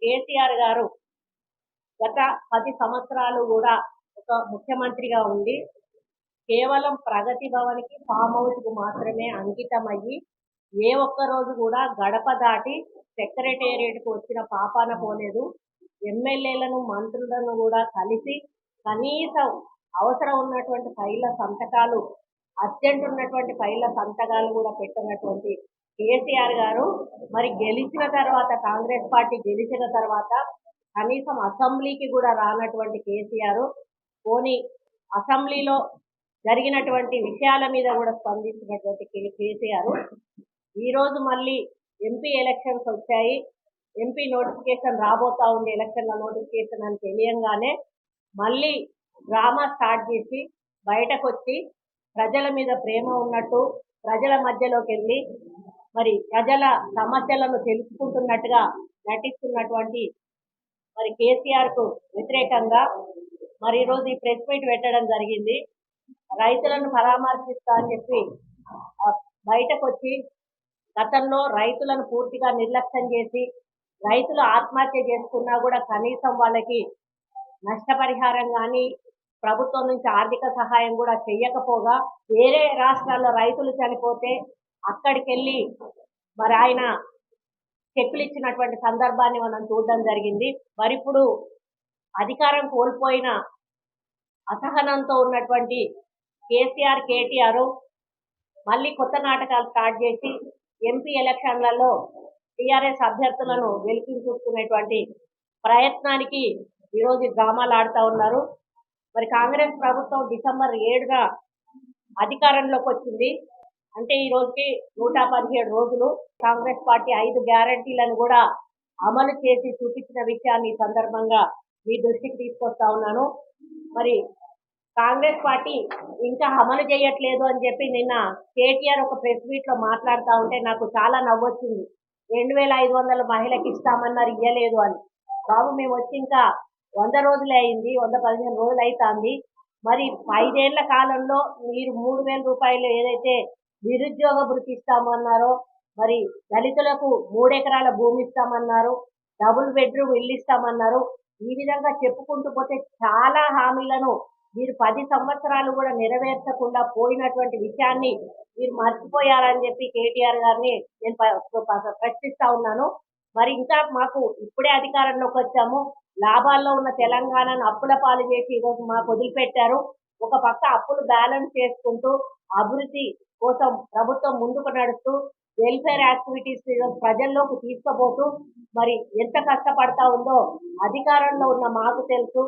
కేసీఆర్ గారు గత 10 సంవత్సరాలు కూడా ఒక ముఖ్యమంత్రిగా ఉండి కేవలం ప్రగతి భవన్కి ఫామ్ హౌస్కు మాత్రమే అంకితమయ్యి ఏ ఒక్క రోజు కూడా గడప దాటి సెక్రటేరియట్కు వచ్చిన పాపాన పోలేదు. ఎమ్మెల్యేలను మంత్రులను కూడా కలిసి కనీసం అవసరం ఉన్నటువంటి ఫైళ్ళ సంతకాలు, అర్జెంట్ ఉన్నటువంటి ఫైళ్ళ సంతకాలు కూడా పెట్టినటువంటి కేసీఆర్ గారు మరి గెలిచిన తర్వాత, కాంగ్రెస్ పార్టీ గెలిచిన తర్వాత కనీసం అసెంబ్లీకి కూడా రానటువంటి కేసీఆర్ పోనీ అసెంబ్లీలో జరిగినటువంటి విషయాల మీద కూడా స్పందించినటువంటి కేసీఆర్ ఈరోజు మళ్ళీ ఎంపీ ఎలక్షన్స్ వచ్చాయి, ఎంపీ నోటిఫికేషన్ రాబోతా ఉంది, ఎలక్షన్ల నోటిఫికేషన్ అని తెలియంగానే మళ్ళీ డ్రామా స్టార్ట్ చేసి బయటకు వచ్చి ప్రజల మీద ప్రేమ ఉన్నట్టు ప్రజల మధ్యలోకి వెళ్ళి మరి ప్రజల సమస్యలను తెలుసుకుంటున్నట్టుగా నటిస్తున్నటువంటి మరి కేసీఆర్కు వ్యతిరేకంగా మరి ఈరోజు ఈ ప్రెస్ మీట్ పెట్టడం జరిగింది. రైతులను పరామర్శిస్తా అని చెప్పి బయటకు వచ్చి గతంలో రైతులను పూర్తిగా నిర్లక్ష్యం చేసి రైతులు ఆత్మహత్య చేసుకున్నా కూడా కనీసం వాళ్ళకి నష్టపరిహారం కానీ ప్రభుత్వం నుంచి ఆర్థిక సహాయం కూడా చెయ్యకపోగా వేరే రాష్ట్రాల్లో రైతులు చనిపోతే అక్కడికి వెళ్ళి మరి ఆయన చెక్కులు ఇచ్చినటువంటి సందర్భాన్ని మనం చూడడం జరిగింది. మరి ఇప్పుడు అధికారం కోల్పోయిన అసహనంతో ఉన్నటువంటి కేసీఆర్, కేటీఆర్ మళ్ళీ కొత్త నాటకాలు స్టార్ట్ చేసి ఎంపీ ఎలక్షన్లలో టీఆర్ఎస్ అభ్యర్థులను గెలిపించుకునేటువంటి ప్రయత్నానికి ఈరోజు డ్రామాలు ఆడుతూ ఉన్నారు. మరి కాంగ్రెస్ ప్రభుత్వం డిసెంబర్ 7న అధికారంలోకి వచ్చింది. అంటే ఈ రోజుకి 117 రోజులు. కాంగ్రెస్ పార్టీ 5 గ్యారంటీలను కూడా అమలు చేసి చూపించిన విషయాన్ని ఈ సందర్భంగా మీ దృష్టికి తీసుకొస్తా ఉన్నాను. మరి కాంగ్రెస్ పార్టీ ఇంకా అమలు చేయట్లేదు అని చెప్పి నిన్న కేటీఆర్ ఒక ప్రెస్ మీట్ లో మాట్లాడుతూ ఉంటే నాకు చాలా నవ్వొచ్చింది. 2500 మహిళకి ఇస్తామన్నారు, ఇయ్యలేదు అని. బాబు, మేము వచ్చి ఇంకా 100 రోజులే అయింది, 115 రోజులు అవుతుంది. మరి 5 ఏళ్ల కాలంలో మీరు 3000 రూపాయలు ఏదైతే నిరుద్యోగ భృతి ఇస్తామన్నారో, మరి దళితులకు 3 ఎకరాల భూమి ఇస్తామన్నారు, డబుల్ బెడ్రూమ్ ఇల్లు ఇస్తామన్నారు, ఈ విధంగా చెప్పుకుంటూ పోతే చాలా హామీలను మీరు 10 సంవత్సరాలు కూడా నెరవేర్చకుండా పోయినటువంటి విషయాన్ని మీరు మర్చిపోయారని చెప్పి కేటీఆర్ గారిని నేను ప్రశ్నిస్తా ఉన్నాను. మరి ఇంకా మాకు ఇప్పుడే అధికారంలోకి వచ్చాము, లాభాల్లో ఉన్న తెలంగాణను అప్పుల పాలు చేసి ఈరోజు మాకు వదిలిపెట్టారు. ఒక పక్క అప్పులు బ్యాలెన్స్ చేసుకుంటూ అభివృద్ధి కోసం ప్రభుత్వం ముందుకు నడుస్తూ వెల్ఫేర్ యాక్టివిటీస్ ఈరోజు ప్రజల్లోకి తీసుకుపోతూ మరి ఎంత కష్టపడతా ఉందో అధికారంలో ఉన్న మాకు తెలుసు.